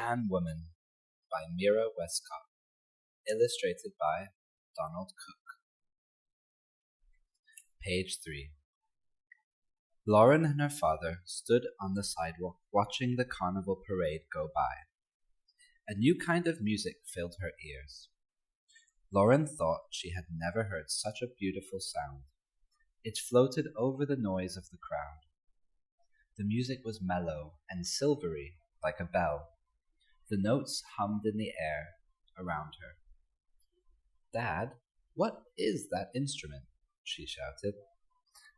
Pan Woman by Mira Westcott, illustrated by Donald Cook. Page 3. Lauren and her father stood on the sidewalk watching the carnival parade go by. A new kind of music filled her ears. Lauren thought she had never heard such a beautiful sound. It floated over the noise of the crowd. The music was mellow and silvery like a bell. The notes hummed in the air around her. "Dad, what is that instrument?" she shouted.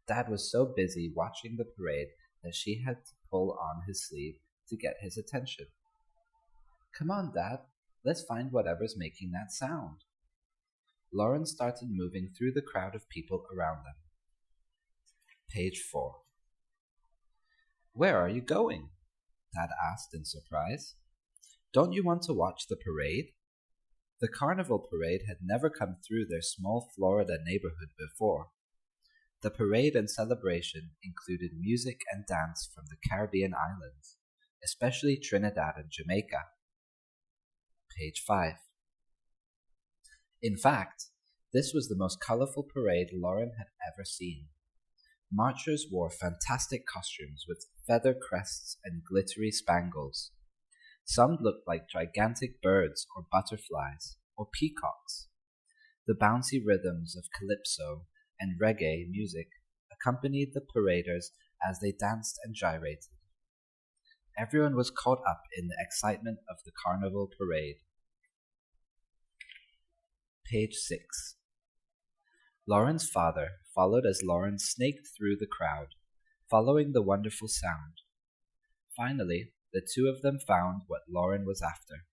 Dad was so busy watching the parade that she had to pull on his sleeve to get his attention. "Come on, Dad, let's find whatever's making that sound." Lauren started moving through the crowd of people around them. Page 4. "Where are you going?" Dad asked in surprise. "Don't you want to watch the parade?" The carnival parade had never come through their small Florida neighborhood before. The parade and celebration included music and dance from the Caribbean islands, especially Trinidad and Jamaica. Page 5. In fact, this was the most colorful parade Lauren had ever seen. Marchers wore fantastic costumes with feather crests and glittery spangles. Some looked like gigantic birds or butterflies or peacocks. The bouncy rhythms of calypso and reggae music accompanied the paraders as they danced and gyrated. Everyone was caught up in the excitement of the carnival parade. Page 6. Lauren's father followed as Lauren snaked through the crowd, following the wonderful sound. Finally, the two of them found what Lauren was after.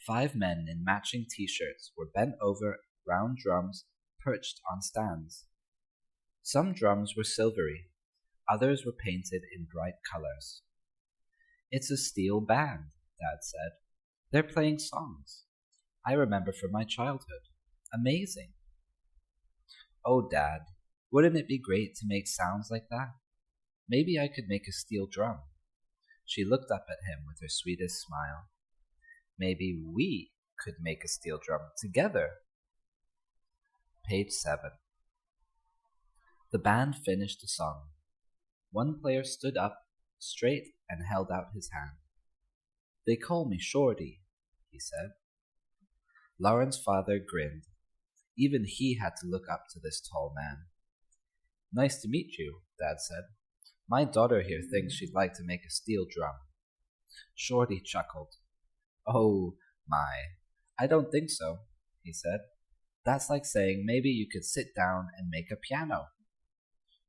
5 men in matching t-shirts were bent over round drums perched on stands. Some drums were silvery, others were painted in bright colors. "It's a steel band," Dad said. "They're playing songs I remember from my childhood. Amazing." "Oh, Dad, wouldn't it be great to make sounds like that? Maybe I could make a steel drum." She looked up at him with her sweetest smile. "Maybe we could make a steel drum together." Page 7. The band finished the song. One player stood up straight and held out his hand. "They call me Shorty," he said. Lauren's father grinned. Even he had to look up to this tall man. "Nice to meet you," Dad said. "My daughter here thinks she'd like to make a steel drum." Shorty chuckled. "Oh, my, I don't think so," he said. "That's like saying maybe you could sit down and make a piano."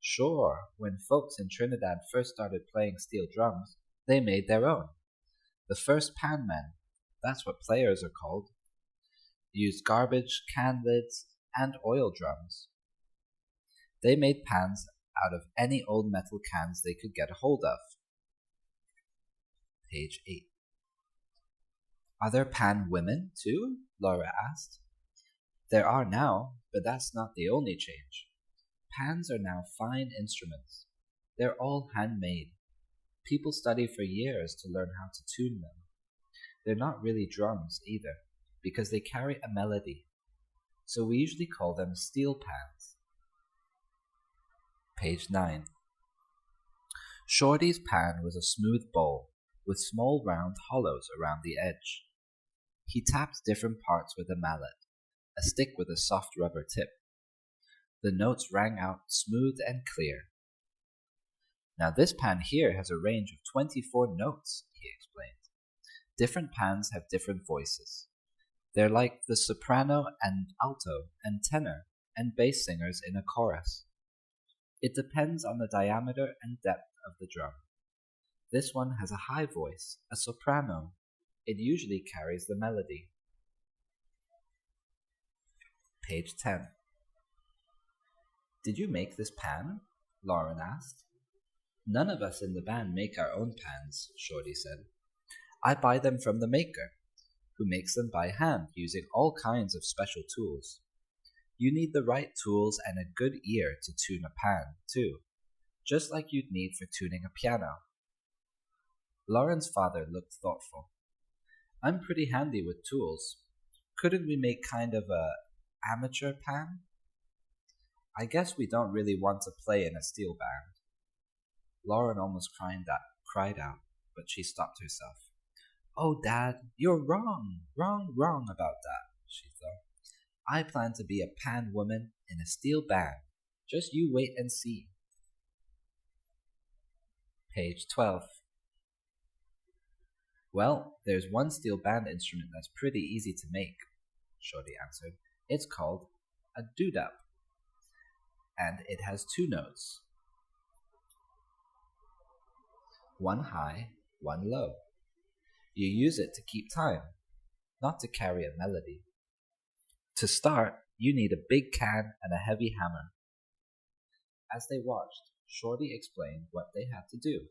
Sure, when folks in Trinidad first started playing steel drums, they made their own. The first pan men, that's what players are called, used garbage, can lids, and oil drums. They made pans out of any old metal cans they could get a hold of. Page 8. "Are there pan women, too?" Laura asked. "There are now, but that's not the only change. Pans are now fine instruments. They're all handmade. People study for years to learn how to tune them. They're not really drums either, because they carry a melody. So we usually call them steel pans." Page 9. Shorty's pan was a smooth bowl with small round hollows around the edge. He tapped different parts with a mallet, a stick with a soft rubber tip. The notes rang out smooth and clear. "Now this pan here has a range of 24 notes," he explained. "Different pans have different voices. They're like the soprano and alto and tenor and bass singers in a chorus. It depends on the diameter and depth of the drum. This one has a high voice, a soprano. It usually carries the melody." Page 10. "Did you make this pan?" Lauren asked. "None of us in the band make our own pans," Shorty said. "I buy them from the maker, who makes them by hand using all kinds of special tools. You need the right tools and a good ear to tune a pan, too, just like you'd need for tuning a piano." Lauren's father looked thoughtful. I'm pretty handy with tools. Couldn't we make kind of a amateur pan? I guess we don't really want to play in a steel band. Lauren almost cried out, but she stopped herself. Oh, Dad, you're wrong about that, she thought. I plan to be a pan woman in a steel band. Just you wait and see. Page 12. Well, there's one steel band instrument that's pretty easy to make, Shorty answered. It's called a dudap, and it has two notes, one high, one low. You use it to keep time, not to carry a melody. To start, you need a big can and a heavy hammer. As they watched, Shorty explained what they had to do.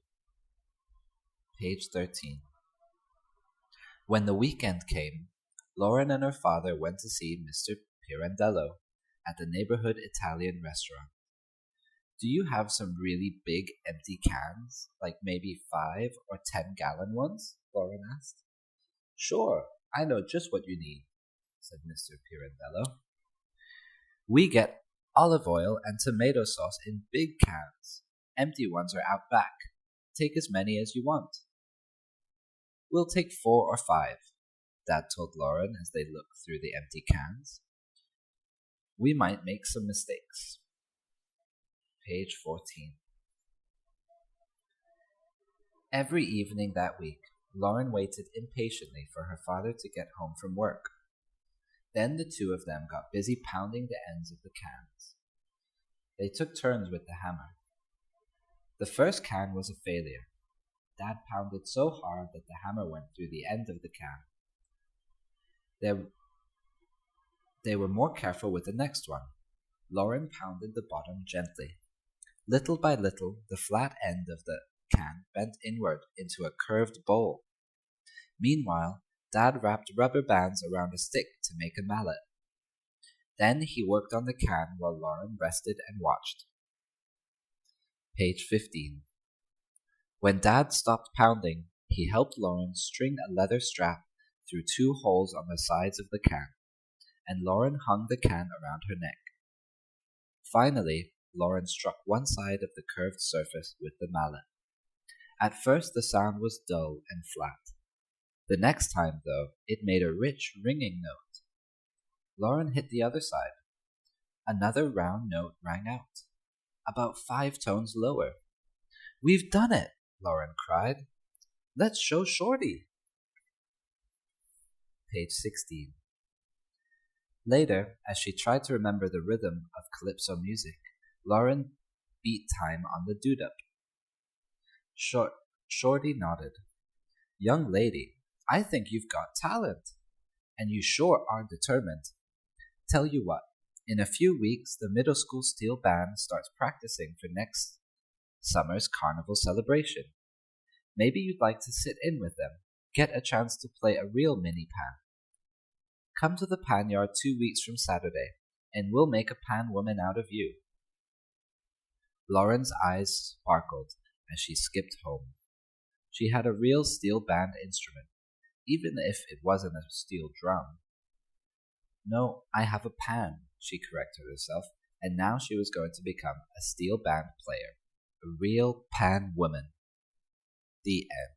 Page 13. When the weekend came, Lauren and her father went to see Mr. Pirandello at the neighborhood Italian restaurant. Do you have some really big empty cans, like maybe 5 or 10-gallon ones? Lauren asked. Sure, I know just what you need, said Mr. Pirandello. We get olive oil and tomato sauce in big cans. Empty ones are out back. Take as many as you want. We'll take 4 or 5, Dad told Lauren as they looked through the empty cans. We might make some mistakes. Page 14. Every evening that week, Lauren waited impatiently for her father to get home from work. Then the two of them got busy pounding the ends of the cans. They took turns with the hammer. The first can was a failure. Dad pounded so hard that the hammer went through the end of the can. They were more careful with the next one. Lauren pounded the bottom gently. Little by little, the flat end of the can bent inward into a curved bowl. Meanwhile, Dad wrapped rubber bands around a stick to make a mallet. Then he worked on the can while Lauren rested and watched. Page 15. When Dad stopped pounding, he helped Lauren string a leather strap through 2 holes on the sides of the can, and Lauren hung the can around her neck. Finally, Lauren struck one side of the curved surface with the mallet. At first the sound was dull and flat. The next time, though, it made a rich, ringing note. Lauren hit the other side. Another round note rang out, about 5 tones lower. We've done it, Lauren cried. Let's show Shorty. Page 16. Later, as she tried to remember the rhythm of calypso music, Lauren beat time on the duduk. Shorty nodded. Young lady, I think you've got talent, and you sure are determined. Tell you what, in a few weeks the middle school steel band starts practicing for next summer's carnival celebration. Maybe you'd like to sit in with them, get a chance to play a real mini pan. Come to the pan yard 2 weeks from Saturday, and we'll make a pan woman out of you. Lauren's eyes sparkled as she skipped home. She had a real steel band instrument, even if it wasn't a steel drum. No, I have a pan, she corrected herself, and now she was going to become a steel band player, a real pan woman. The end.